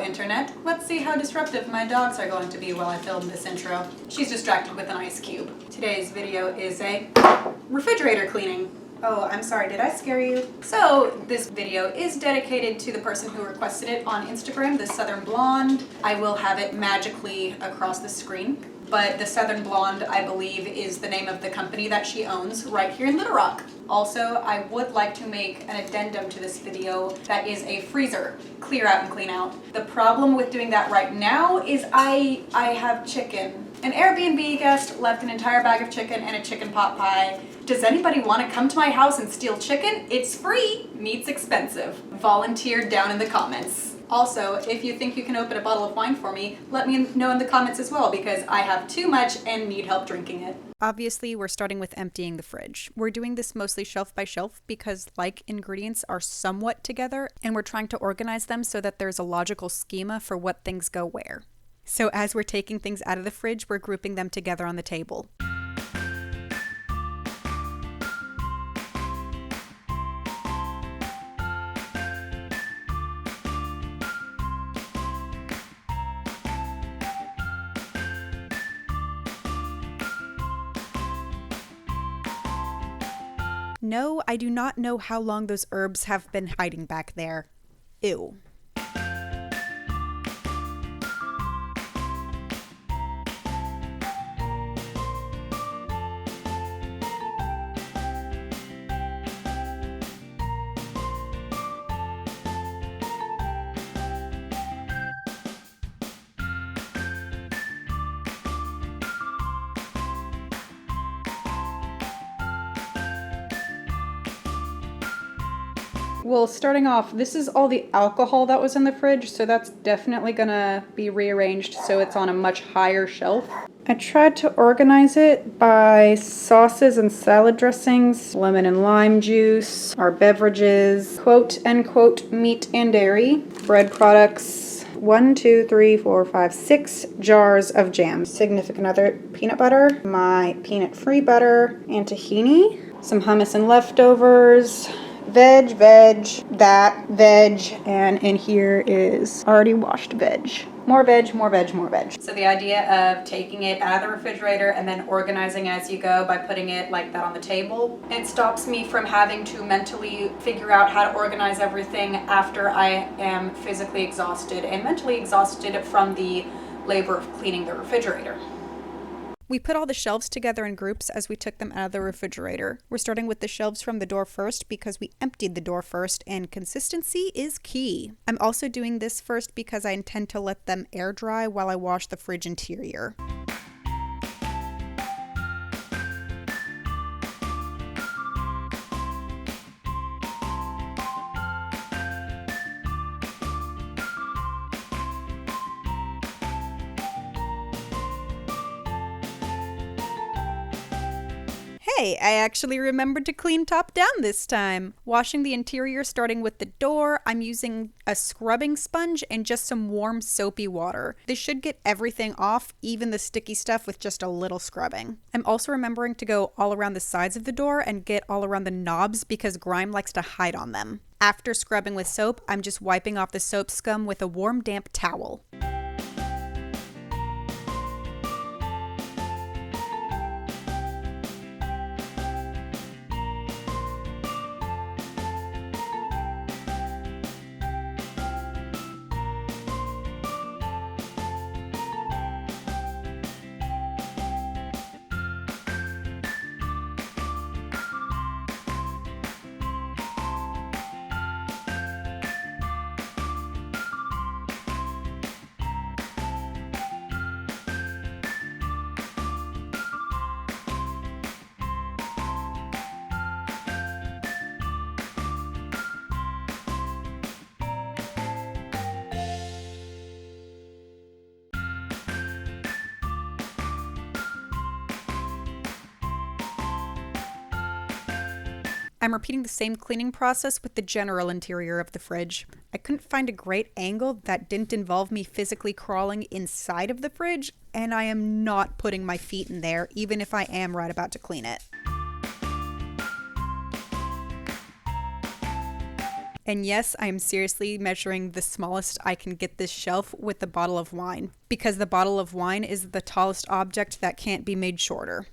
internet. Let's see how disruptive my dogs are going to be while I film this intro. She's distracted with an ice cube. Today's video is a refrigerator cleaning. Oh, I'm sorry, did I scare you? So this video is dedicated to the person who requested it on Instagram, the Southern Blonde. I will have it magically across the screen. But the Southern Blonde, I believe, is the name of the company that she owns right here in Little Rock. Also, I would like to make an addendum to this video that is a freezer clear out and clean out. The problem with doing that right now is I have chicken. An Airbnb guest left an entire bag of chicken and a chicken pot pie. Does anybody want to come to my house and steal chicken? It's free, meat's expensive. Volunteer down in the comments. Also, if you think you can open a bottle of wine for me, let me know in the comments as well, because I have too much and need help drinking it. Obviously, we're starting with emptying the fridge. We're doing this mostly shelf by shelf because like ingredients are somewhat together, and we're trying to organize them so that there's a logical schema for what things go where. So as we're taking things out of the fridge, we're grouping them together on the table. No, I do not know how long those herbs have been hiding back there. Ew. Well, starting off, this is all the alcohol that was in the fridge, so that's definitely gonna be rearranged so it's on a much higher shelf. I tried to organize it by sauces and salad dressings, lemon and lime juice, our beverages, quote unquote meat and dairy, bread products, 1, 2, 3, 4, 5, 6 jars of jam, significant other peanut butter, my peanut-free butter, and tahini, some hummus and leftovers, veg, that, veg, and in here is already washed veg. More veg, more veg, more veg. So the idea of taking it out of the refrigerator and then organizing as you go by putting it like that on the table, it stops me from having to mentally figure out how to organize everything after I am physically exhausted and mentally exhausted from the labor of cleaning the refrigerator. We put all the shelves together in groups as we took them out of the refrigerator. We're starting with the shelves from the door first because we emptied the door first, and consistency is key. I'm also doing this first because I intend to let them air dry while I wash the fridge interior. Hey, I actually remembered to clean top down this time. Washing the interior starting with the door, I'm using a scrubbing sponge and just some warm soapy water. This should get everything off, even the sticky stuff, with just a little scrubbing. I'm also remembering to go all around the sides of the door and get all around the knobs because grime likes to hide on them. After scrubbing with soap, I'm just wiping off the soap scum with a warm, damp towel. I'm repeating the same cleaning process with the general interior of the fridge. I couldn't find a great angle that didn't involve me physically crawling inside of the fridge, and I am not putting my feet in there, even if I am right about to clean it. And yes, I am seriously measuring the smallest I can get this shelf with the bottle of wine, because the bottle of wine is the tallest object that can't be made shorter.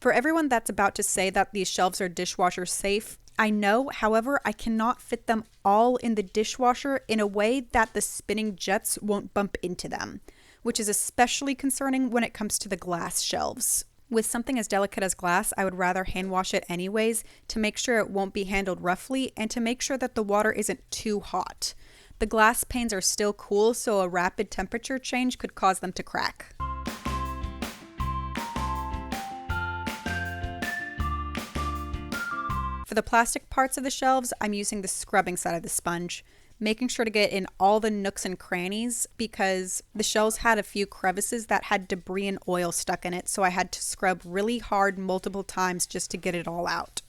For everyone that's about to say that these shelves are dishwasher safe, I know, however, I cannot fit them all in the dishwasher in a way that the spinning jets won't bump into them, which is especially concerning when it comes to the glass shelves. With something as delicate as glass, I would rather hand wash it anyways to make sure it won't be handled roughly and to make sure that the water isn't too hot. The glass panes are still cool, so a rapid temperature change could cause them to crack. For the plastic parts of the shelves, I'm using the scrubbing side of the sponge, making sure to get in all the nooks and crannies because the shelves had a few crevices that had debris and oil stuck in it, so I had to scrub really hard multiple times just to get it all out.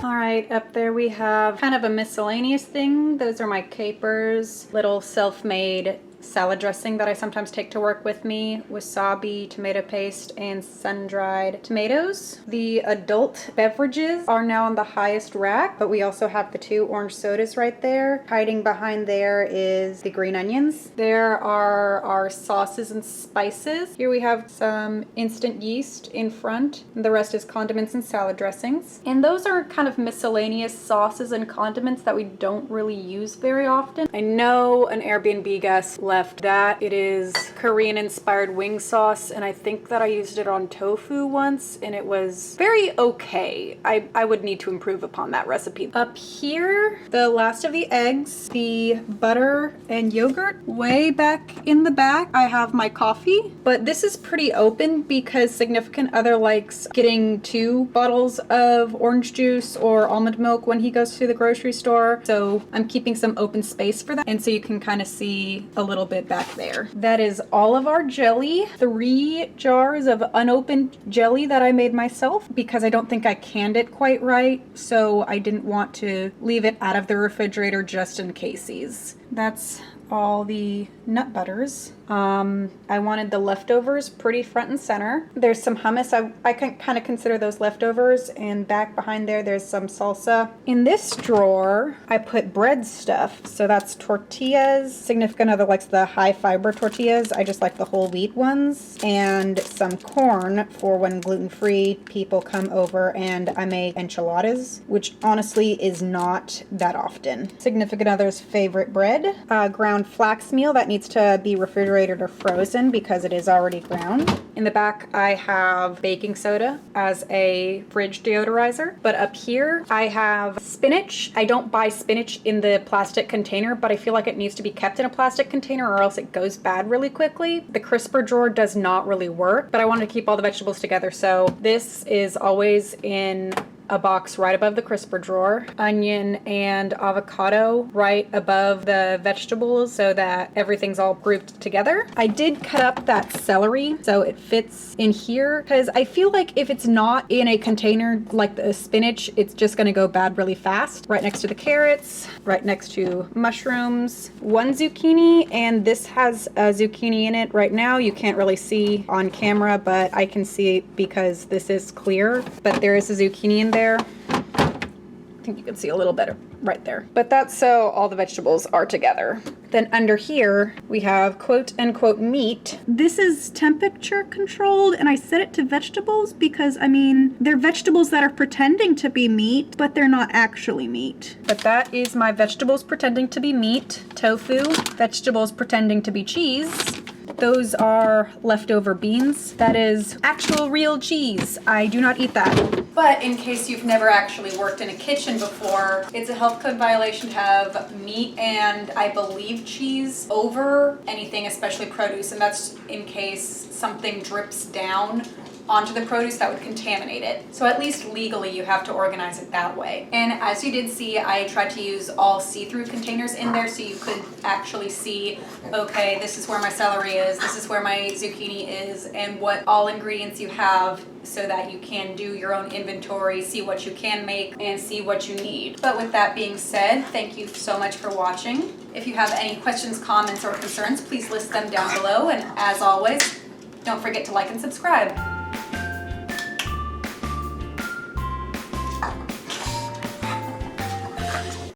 All right, up there we have kind of a miscellaneous thing. Those are my capers, little self-made salad dressing that I sometimes take to work with me, wasabi, tomato paste, and sun-dried tomatoes. The adult beverages are now on the highest rack, but we also have the 2 orange sodas right there. Hiding behind there is the green onions. There are our sauces and spices. Here we have some instant yeast in front, and the rest is condiments and salad dressings. And those are kind of miscellaneous sauces and condiments that we don't really use very often. I know an Airbnb guest left that. It is Korean inspired wing sauce, and I think that I used it on tofu once and it was very okay. I would need to improve upon that recipe. Up here, the last of the eggs, the butter and yogurt. Way back in the back, I have my coffee, but this is pretty open because significant other likes getting 2 bottles of orange juice or almond milk when he goes to the grocery store. So I'm keeping some open space for that. And so you can kind of see a little bit back there. That is all of our jelly. 3 jars of unopened jelly that I made myself because I don't think I canned it quite right. So I didn't want to leave it out of the refrigerator just in cases. That's all the nut butters. I wanted the leftovers pretty front and center. There's some hummus. I can kind of consider those leftovers, and back behind there's some salsa. In this drawer, I put bread stuff. So that's tortillas. Significant other likes the high fiber tortillas. I just like the whole wheat ones, and some corn for when gluten-free people come over and I make enchiladas, which honestly is not that often. Significant other's favorite bread, ground flax meal that needs to be refrigerated or frozen because it is already ground. In the back, I have baking soda as a fridge deodorizer. But up here, I have spinach. I don't buy spinach in the plastic container, but I feel like it needs to be kept in a plastic container or else it goes bad really quickly. The crisper drawer does not really work, but I wanted to keep all the vegetables together. So this is always in a box right above the crisper drawer, onion and avocado right above the vegetables so that everything's all grouped together. I did cut up that celery so it fits in here because I feel like if it's not in a container like the spinach, it's just gonna go bad really fast. Right next to the carrots, right next to mushrooms, 1 zucchini, and this has a zucchini in it right now. You can't really see on camera, but I can see it because this is clear, but there is a zucchini in there. I think you can see a little better. right there. But that's so all the vegetables are together. Then under here, we have quote unquote meat. This is temperature controlled, and I set it to vegetables because, I mean, they're vegetables that are pretending to be meat, but they're not actually meat. But that is my vegetables pretending to be meat, tofu, vegetables pretending to be cheese. Those are leftover beans. That is actual real cheese. I do not eat that. But in case you've never actually worked in a kitchen before, it's a health code violation to have meat and I believe cheese over anything, especially produce. And that's in case something drips down onto the produce that would contaminate it. So at least legally you have to organize it that way. And as you did see, I tried to use all see-through containers in there so you could actually see, okay, this is where my celery is, this is where my zucchini is, and what all ingredients you have so that you can do your own inventory, see what you can make, and see what you need. But with that being said, thank you so much for watching. If you have any questions, comments, or concerns, please list them down below. And as always, don't forget to like and subscribe.